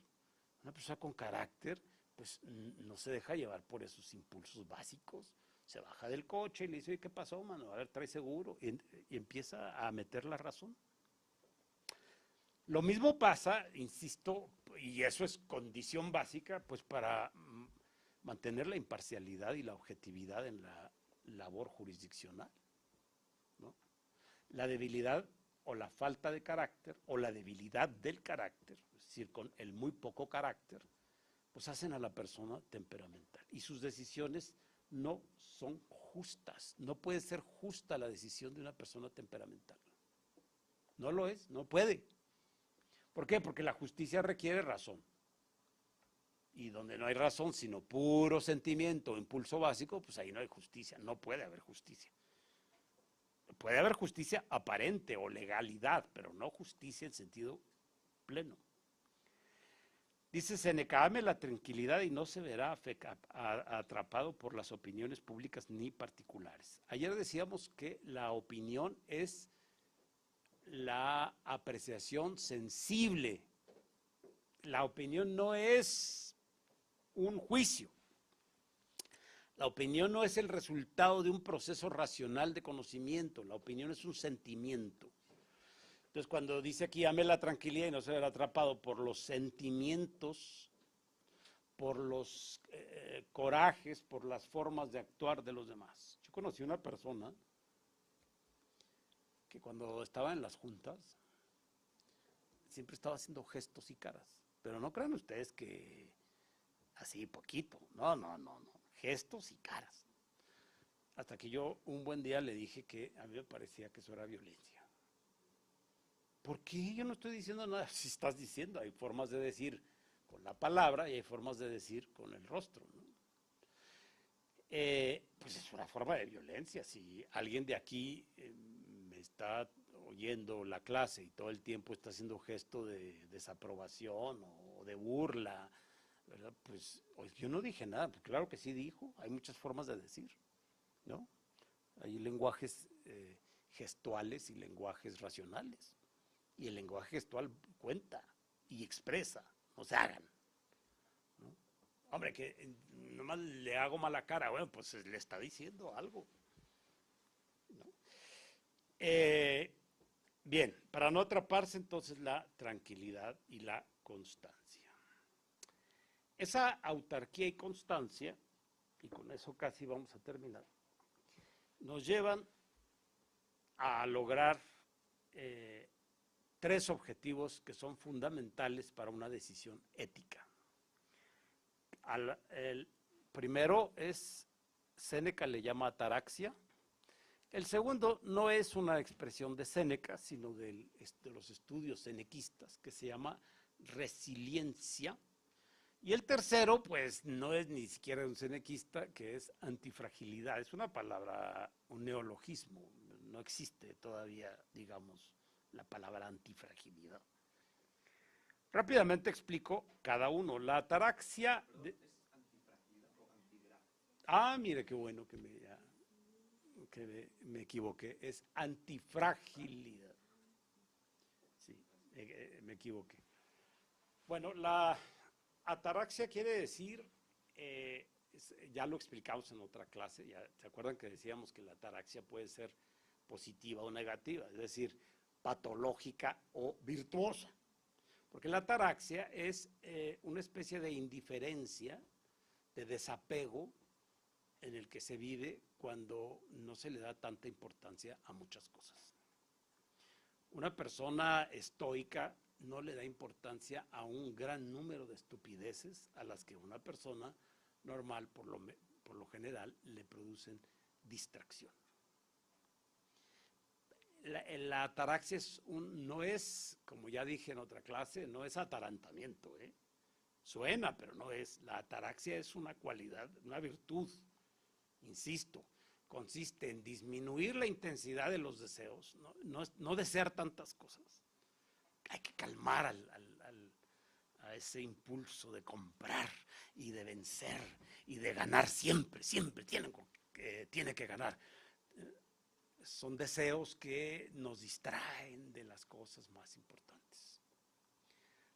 Una persona con carácter pues no se deja llevar por esos impulsos básicos, se baja del coche y le dice, oye, ¿qué pasó, mano? A ver, trae seguro, y empieza a meter la razón. Lo mismo pasa, insisto, y eso es condición básica, pues para mantener la imparcialidad y la objetividad en la labor jurisdiccional, ¿no? La debilidad o la falta de carácter o la debilidad del carácter, es decir, con el muy poco carácter, pues hacen a la persona temperamental y sus decisiones no son justas. No puede ser justa la decisión de una persona temperamental. No lo es, no puede. ¿Por qué? Porque la justicia requiere razón. Y donde no hay razón, sino puro sentimiento, impulso básico, pues ahí no hay justicia, no puede haber justicia. Puede haber justicia aparente o legalidad, pero no justicia en sentido pleno. Dice Séneca, ame la tranquilidad y no se verá atrapado por las opiniones públicas ni particulares. Ayer decíamos que la opinión es la apreciación sensible. La opinión no es un juicio. La opinión no es el resultado de un proceso racional de conocimiento. La opinión es un sentimiento. Entonces, cuando dice aquí, ame la tranquilidad y no se verá atrapado por los sentimientos, por los corajes, por las formas de actuar de los demás. Yo conocí una persona que cuando estaba en las juntas, siempre estaba haciendo gestos y caras. Pero no crean ustedes que así poquito. No. Gestos y caras. Hasta que yo un buen día le dije que a mí me parecía que eso era violencia. ¿Por qué? Yo no estoy diciendo nada. Si estás diciendo, hay formas de decir con la palabra y hay formas de decir con el rostro, ¿no? Pues es una forma de violencia. Si alguien de aquí me está oyendo la clase y todo el tiempo está haciendo gesto de desaprobación o de burla, ¿verdad? Pues yo no dije nada, pues claro que sí dijo, hay muchas formas de decir, ¿no? Hay lenguajes gestuales y lenguajes racionales. Y el lenguaje gestual cuenta y expresa, no se hagan, ¿no? Hombre, que nomás le hago mala cara, bueno, pues le está diciendo algo, ¿no? Bien, para no atraparse entonces la tranquilidad y la constancia. Esa autarquía y constancia, y con eso casi vamos a terminar, nos llevan a lograr tres objetivos que son fundamentales para una decisión ética. El primero es, Séneca le llama ataraxia. El segundo no es una expresión de Séneca, sino de los estudios senequistas, que se llama resiliencia. Y el tercero, pues no es ni siquiera un senequista, que es antifragilidad. Es una palabra, un neologismo, no existe todavía, digamos, la palabra antifragilidad. Rápidamente explico cada uno. La ataraxia... ¿Es antifragilidad o antigráfica? Mire qué bueno que me equivoqué. Es antifragilidad. Sí, me equivoqué. Bueno, la ataraxia quiere decir, ya lo explicamos en otra clase, ya se acuerdan que decíamos que la ataraxia puede ser positiva o negativa, es decir, patológica o virtuosa. Porque la ataraxia es una especie de indiferencia, de desapego en el que se vive cuando no se le da tanta importancia a muchas cosas. Una persona estoica no le da importancia a un gran número de estupideces a las que una persona normal, por lo general, le producen distracción. La ataraxia no es, como ya dije en otra clase, no es atarantamiento, ¿eh? Suena, pero no es. La ataraxia es una cualidad, una virtud, insisto, consiste en disminuir la intensidad de los deseos, no desear tantas cosas. Hay que calmar a ese impulso de comprar y de vencer y de ganar siempre tiene que ganar. Son deseos que nos distraen de las cosas más importantes.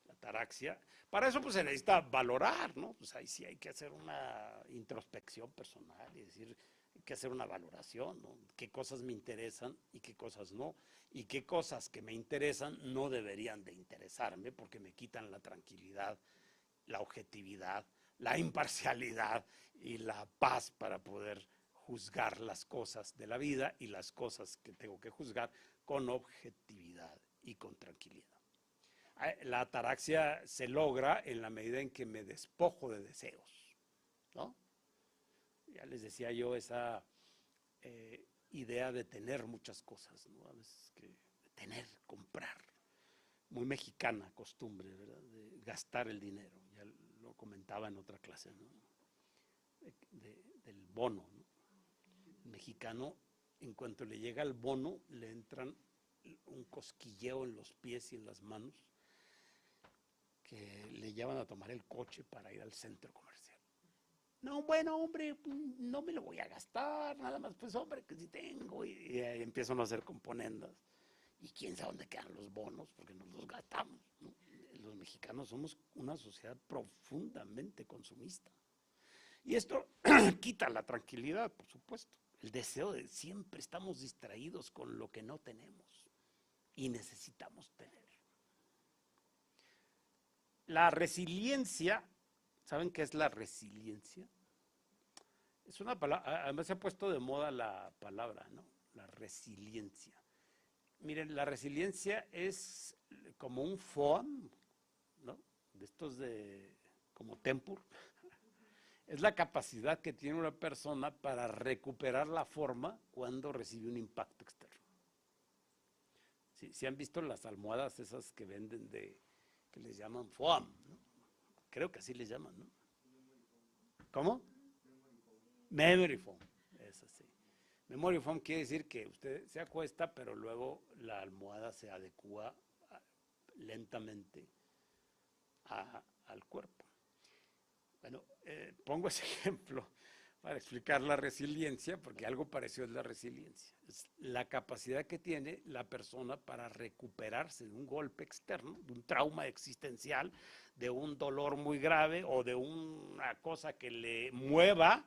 La ataraxia, para eso pues se necesita valorar, ¿no? Pues ahí sí hay que hacer una introspección personal y decir, hay que hacer una valoración, ¿no? Qué cosas me interesan y qué cosas no, y qué cosas que me interesan no deberían de interesarme porque me quitan la tranquilidad, la objetividad, la imparcialidad y la paz para poder juzgar las cosas de la vida y las cosas que tengo que juzgar con objetividad y con tranquilidad. La ataraxia se logra en la medida en que me despojo de deseos, ¿no? Ya les decía yo esa idea de tener muchas cosas, ¿no? A veces que tener, comprar, muy mexicana costumbre, ¿verdad? De gastar el dinero, ya lo comentaba en otra clase, ¿no? Del bono, ¿no? El mexicano, en cuanto le llega el bono, le entran un cosquilleo en los pies y en las manos, que le llevan a tomar el coche para ir al centro comercial. No, bueno, hombre, no me lo voy a gastar, nada más, pues, hombre, que sí tengo. Y ahí empiezan a hacer componendas. Y quién sabe dónde quedan los bonos, porque nos los gastamos, ¿no? Los mexicanos somos una sociedad profundamente consumista. Y esto quita la tranquilidad, por supuesto. El deseo de siempre estamos distraídos con lo que no tenemos y necesitamos tener. La resiliencia, ¿saben qué es la resiliencia? Es una palabra, además se ha puesto de moda la palabra, ¿no? La resiliencia. Miren, la resiliencia es como un foam, ¿no? De estos como tempur. Es la capacidad que tiene una persona para recuperar la forma cuando recibe un impacto externo. ¿Sí han visto las almohadas esas que venden que les llaman foam, ¿no? Creo que así les llaman, ¿no? ¿Cómo? Memory foam, es así. Memory foam quiere decir que usted se acuesta, pero luego la almohada se adecua lentamente al cuerpo. Bueno, pongo ese ejemplo para explicar la resiliencia, porque algo parecido es la resiliencia. Es la capacidad que tiene la persona para recuperarse de un golpe externo, de un trauma existencial, de un dolor muy grave o de una cosa que le mueva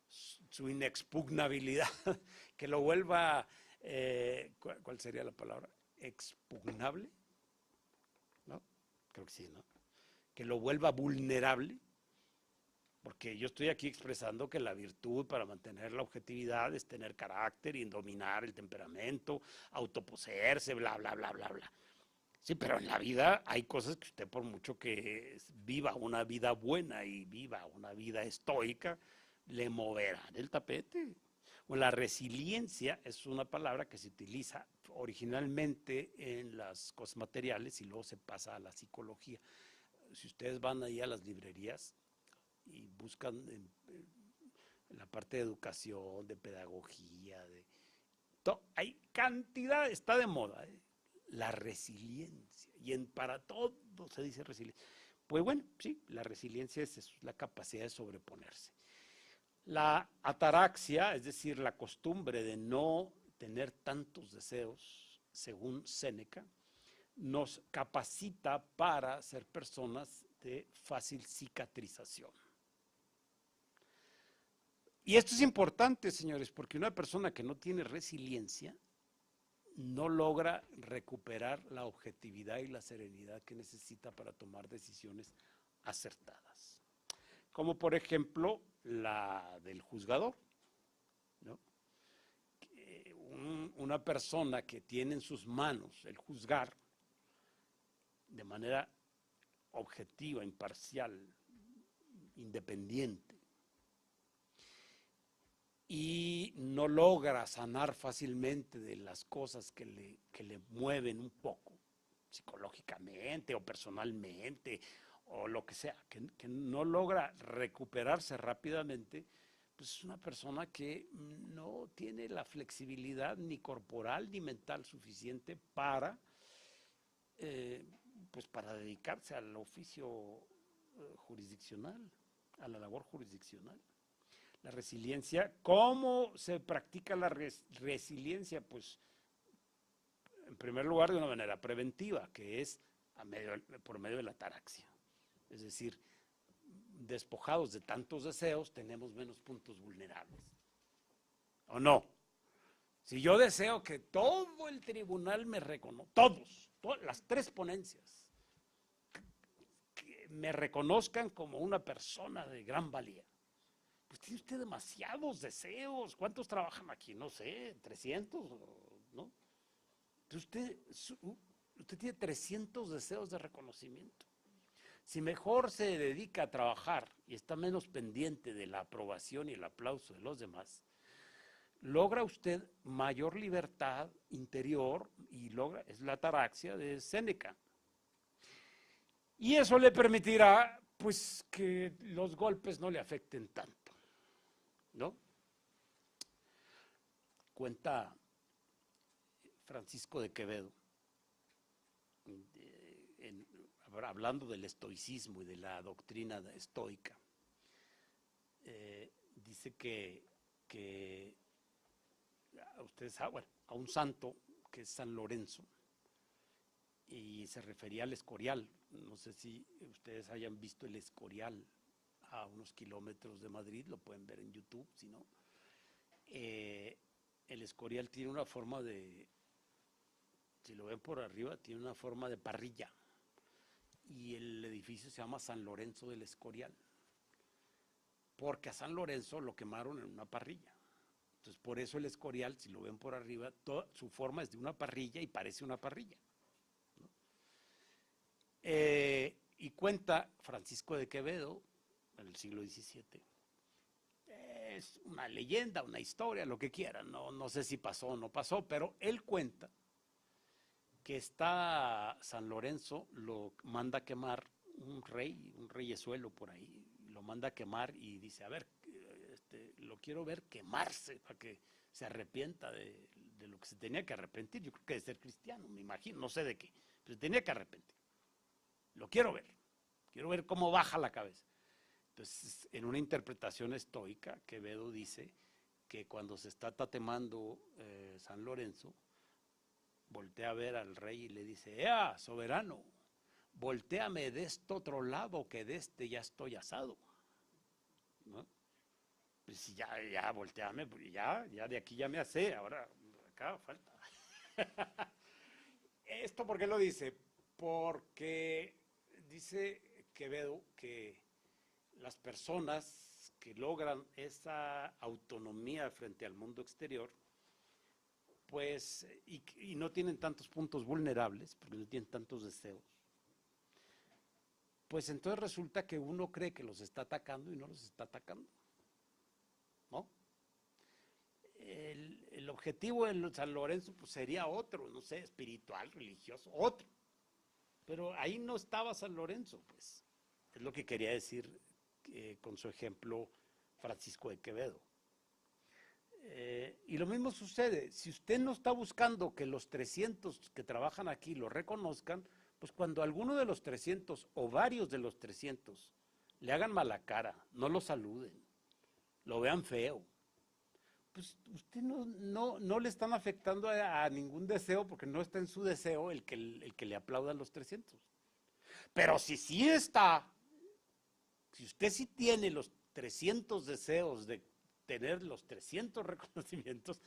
su inexpugnabilidad, que lo vuelva, ¿cuál sería la palabra? ¿Expugnable? ¿No? Creo que sí, ¿no? Que lo vuelva vulnerable. Porque yo estoy aquí expresando que la virtud para mantener la objetividad es tener carácter y dominar el temperamento, autoposeerse, bla, bla, bla, bla, bla. Sí, pero en la vida hay cosas que usted, por mucho que viva una vida buena y viva una vida estoica, le moverán el tapete. Bueno, la resiliencia es una palabra que se utiliza originalmente en las cosas materiales y luego se pasa a la psicología. Si ustedes van ahí a las librerías y buscan en la parte de educación, de pedagogía, hay cantidad, está de moda, la resiliencia, y para todo se dice resiliencia. Pues bueno, sí, la resiliencia es eso, la capacidad de sobreponerse. La ataraxia, es decir, la costumbre de no tener tantos deseos, según Séneca, nos capacita para ser personas de fácil cicatrización. Y esto es importante, señores, porque una persona que no tiene resiliencia no logra recuperar la objetividad y la serenidad que necesita para tomar decisiones acertadas. Como por ejemplo la del juzgador, ¿no? Una persona que tiene en sus manos el juzgar de manera objetiva, imparcial, independiente, y no logra sanar fácilmente de las cosas que le mueven un poco, psicológicamente o personalmente, o lo que sea, que no logra recuperarse rápidamente, pues es una persona que no tiene la flexibilidad ni corporal ni mental suficiente para, pues para dedicarse al oficio jurisdiccional, a la labor jurisdiccional. La resiliencia, ¿cómo se practica la resiliencia? Pues, en primer lugar, de una manera preventiva, que es por medio de la ataraxia. Es decir, despojados de tantos deseos, tenemos menos puntos vulnerables. ¿O no? Si yo deseo que todo el tribunal me reconozca, todas las tres ponencias, que me reconozcan como una persona de gran valía, pues tiene usted demasiados deseos. ¿Cuántos trabajan aquí? No sé, 300, ¿no? Entonces usted tiene 300 deseos de reconocimiento. Si mejor se dedica a trabajar y está menos pendiente de la aprobación y el aplauso de los demás, logra usted mayor libertad interior y es la ataraxia de Séneca. Y eso le permitirá, pues, que los golpes no le afecten tanto, ¿no? Cuenta Francisco de Quevedo, hablando del estoicismo y de la doctrina estoica, dice que ustedes saben, bueno, a un santo que es San Lorenzo, y se refería al Escorial. No sé si ustedes hayan visto el Escorial a unos kilómetros de Madrid, lo pueden ver en YouTube, si no. El Escorial tiene una forma de, si lo ven por arriba, tiene una forma de parrilla, y el edificio se llama San Lorenzo del Escorial, porque a San Lorenzo lo quemaron en una parrilla. Entonces, por eso el Escorial, si lo ven por arriba, su forma es de una parrilla y parece una parrilla, ¿no? Y cuenta Francisco de Quevedo, en el siglo XVII, es una leyenda, una historia, lo que quieran, no sé si pasó o no pasó, pero él cuenta que está San Lorenzo, lo manda a quemar un reyesuelo por ahí, lo manda a quemar y dice, a ver, lo quiero ver quemarse para que se arrepienta de lo que se tenía que arrepentir. Yo creo que de ser cristiano, me imagino, no sé de qué, pero se tenía que arrepentir. Lo quiero ver cómo baja la cabeza. Entonces, en una interpretación estoica, Quevedo dice que cuando se está tatemando San Lorenzo, voltea a ver al rey y le dice, ¡ea, soberano! Voltéame de este otro lado, que de este ya estoy asado, ¿no? Pues ya, volteame, ya de aquí ya me asé, ahora acá falta. ¿Esto por qué lo dice? Porque dice Quevedo que las personas que logran esa autonomía frente al mundo exterior, pues, y no tienen tantos puntos vulnerables, porque no tienen tantos deseos, pues entonces resulta que uno cree que los está atacando y no los está atacando, ¿no? El objetivo de San Lorenzo pues sería otro, no sé, espiritual, religioso, otro. Pero ahí no estaba San Lorenzo, pues. Es lo que quería decir con su ejemplo Francisco de Quevedo. Y lo mismo sucede, si usted no está buscando que los 300 que trabajan aquí lo reconozcan, pues cuando alguno de los 300 o varios de los 300 le hagan mala cara, no lo saluden, lo vean feo, pues usted no le están afectando a ningún deseo, porque no está en su deseo el que le aplaudan los 300. Pero si sí está, si usted sí tiene los 300 deseos de tener los 300 reconocimientos,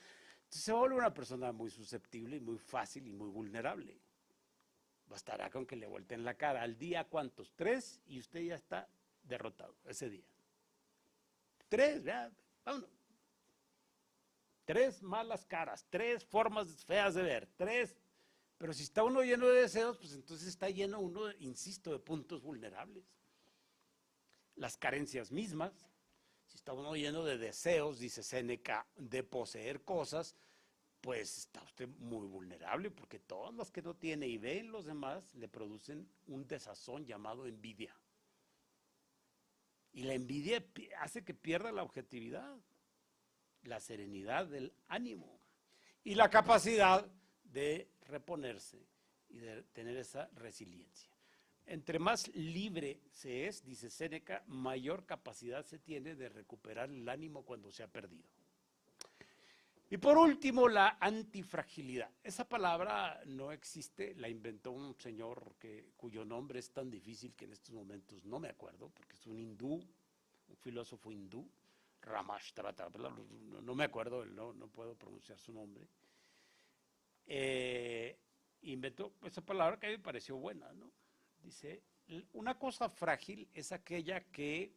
entonces se vuelve una persona muy susceptible y muy fácil y muy vulnerable. Bastará con que le volteen la cara. ¿Al día cuántos? 3, y usted ya está derrotado ese día. 3, ya, vámonos. 3 malas caras, 3 formas feas de ver, 3. Pero si está uno lleno de deseos, pues entonces está lleno uno, insisto, de puntos vulnerables. Las carencias mismas. Si está uno lleno de deseos, dice Séneca, de poseer cosas, pues está usted muy vulnerable, porque todas las que no tiene y ve en los demás le producen un desazón llamado envidia. Y la envidia hace que pierda la objetividad, la serenidad del ánimo y la capacidad de reponerse y de tener esa resiliencia. Entre más libre se es, dice Séneca, mayor capacidad se tiene de recuperar el ánimo cuando se ha perdido. Y por último, la antifragilidad. Esa palabra no existe, la inventó un señor cuyo nombre es tan difícil que en estos momentos no me acuerdo, porque es un hindú, un filósofo hindú, Ramashtrata, no me acuerdo, no puedo pronunciar su nombre. Inventó esa palabra que a mí me pareció buena, ¿no? Dice, una cosa frágil es aquella que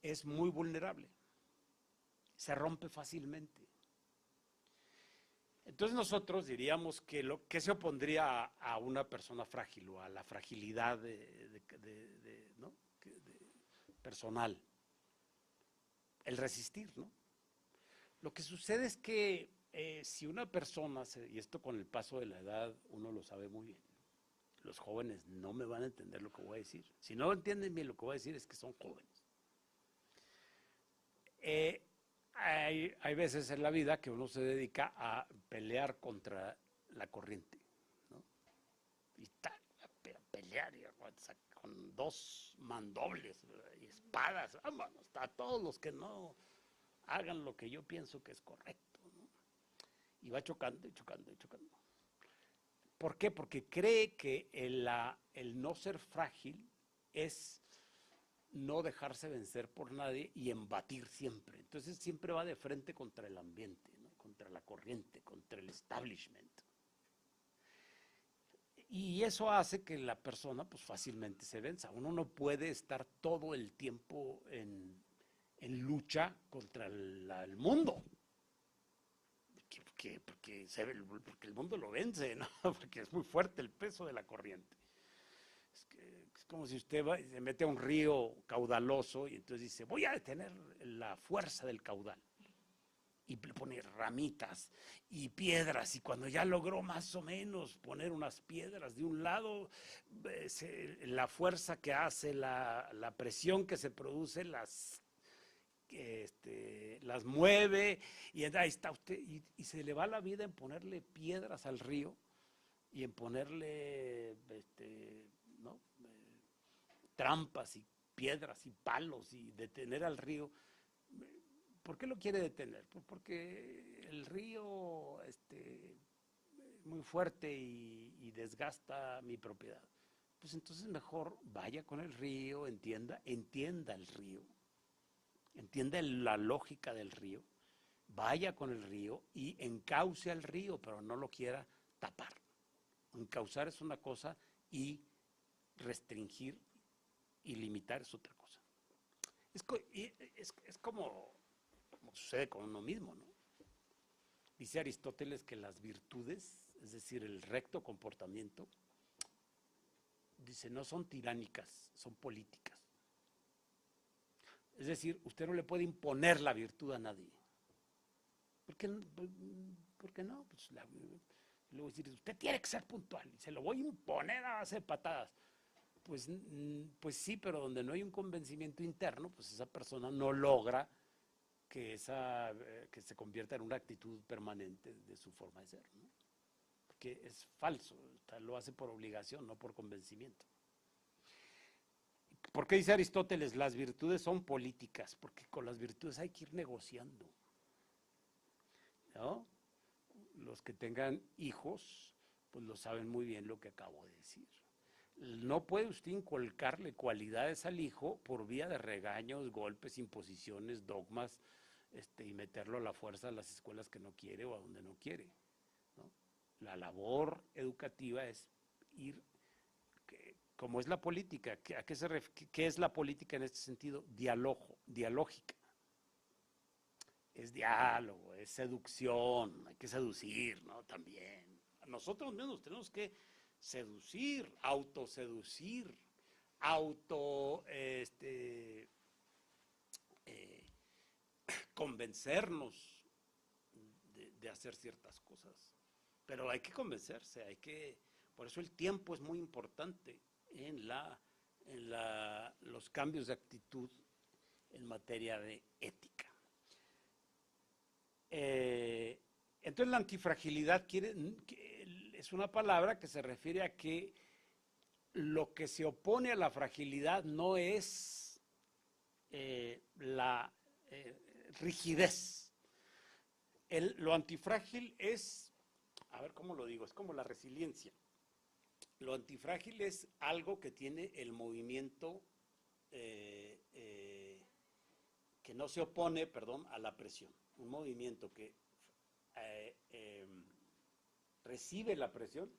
es muy vulnerable, se rompe fácilmente. Entonces nosotros diríamos que ¿qué se opondría a una persona frágil o a la fragilidad ¿no? Personal? El resistir, ¿no? Lo que sucede es que si una persona, y esto con el paso de la edad uno lo sabe muy bien, los jóvenes no me van a entender lo que voy a decir. Si no entienden bien lo que voy a decir es que son jóvenes. Hay veces en la vida que uno se dedica a pelear contra la corriente, ¿no? Y tal, a pelear y a 2 mandobles y espadas, vámonos, a todos los que no hagan lo que yo pienso que es correcto, ¿no? Y va chocando y chocando y chocando. ¿Por qué? Porque cree que el no ser frágil es no dejarse vencer por nadie y embatir siempre. Entonces siempre va de frente contra el ambiente, ¿no? Contra la corriente, contra el establishment. Y eso hace que la persona pues fácilmente se venza. Uno no puede estar todo el tiempo en lucha contra el mundo. Porque el mundo lo vence, ¿no? Porque es muy fuerte el peso de la corriente. Es como si usted se mete a un río caudaloso y entonces dice, voy a detener la fuerza del caudal. Y le pone ramitas y piedras, y cuando ya logró más o menos poner unas piedras de un lado, la fuerza que hace, la presión que se produce, las mueve, y ahí está usted, y se le va la vida en ponerle piedras al río, y en ponerle ¿no? Trampas y piedras y palos, y detener al río. ¿Por qué lo quiere detener? Pues porque el río es muy fuerte y desgasta mi propiedad. Pues entonces mejor vaya con el río, entienda el río, entienda la lógica del río, vaya con el río y encauce al río, pero no lo quiera tapar. Encauzar es una cosa y restringir y limitar es otra cosa. Es como sucede con uno mismo, ¿no? Dice Aristóteles que las virtudes, es decir, el recto comportamiento, dice, no son tiránicas, son políticas. Es decir, usted no le puede imponer la virtud a nadie. ¿Por qué no? Pues luego decir, usted tiene que ser puntual y se lo voy a imponer a base de patadas. Pues sí, pero donde no hay un convencimiento interno, pues esa persona no logra que se convierta en una actitud permanente de su forma de ser, ¿no? Porque es falso, lo hace por obligación, no por convencimiento. ¿Por qué dice Aristóteles? Las virtudes son políticas, porque con las virtudes hay que ir negociando, ¿no? Los que tengan hijos, pues lo saben muy bien lo que acabo de decir. No puede usted inculcarle cualidades al hijo por vía de regaños, golpes, imposiciones, dogmas, y meterlo a la fuerza a las escuelas que no quiere o a donde no quiere, ¿no? La labor educativa es ir, como es la política, ¿qué es la política en este sentido? Dialógica. Es diálogo, es seducción, hay que seducir, ¿no? También. Nosotros mismos tenemos que seducir, autoseducir, convencernos de hacer ciertas cosas. Pero hay que convencerse, por eso el tiempo es muy importante en los cambios de actitud en materia de ética. Entonces la antifragilidad es una palabra que se refiere a que lo que se opone a la fragilidad no es la rigidez. Lo antifrágil es, a ver cómo lo digo, es como la resiliencia. Lo antifrágil es algo que tiene el movimiento que no se opone, a la presión. Un movimiento que recibe la presión,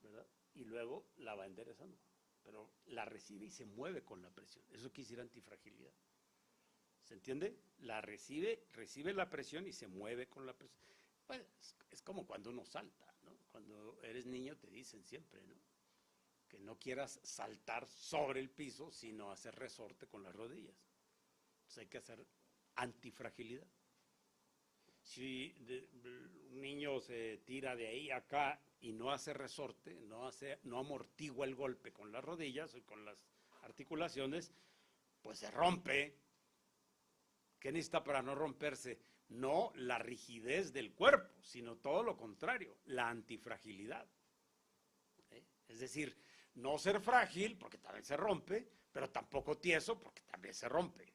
¿verdad? Y luego la va enderezando. Pero la recibe y se mueve con la presión. Eso quiere decir antifragilidad. ¿Se entiende? La recibe la presión y se mueve con la presión. Pues es como cuando uno salta, ¿no? Cuando eres niño te dicen siempre, ¿no? Que no quieras saltar sobre el piso, sino hacer resorte con las rodillas. Entonces hay que hacer antifragilidad. Si un niño se tira de ahí a acá y no hace resorte, no amortigua el golpe con las rodillas o con las articulaciones, pues se rompe. ¿Qué necesita para no romperse? No la rigidez del cuerpo, sino todo lo contrario, la antifragilidad. Es decir, No ser frágil, porque también se rompe, pero tampoco tieso, porque también se rompe.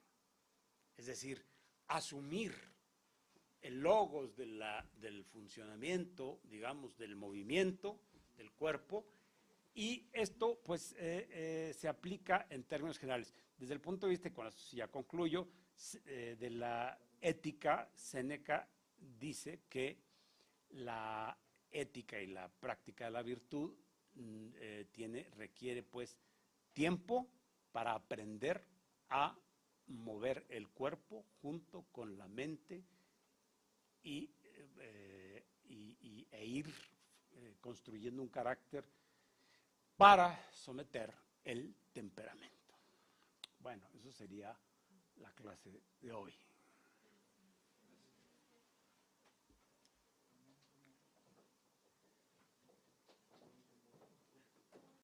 Es decir, asumir el logos del funcionamiento, digamos, del movimiento del cuerpo, y esto pues se aplica en términos generales. Desde el punto de vista, con esto ya concluyo, de la ética, Séneca dice que la ética y la práctica de la virtud requiere pues tiempo para aprender a mover el cuerpo junto con la mente e ir construyendo un carácter para someter el temperamento. Bueno, eso sería la clase de hoy.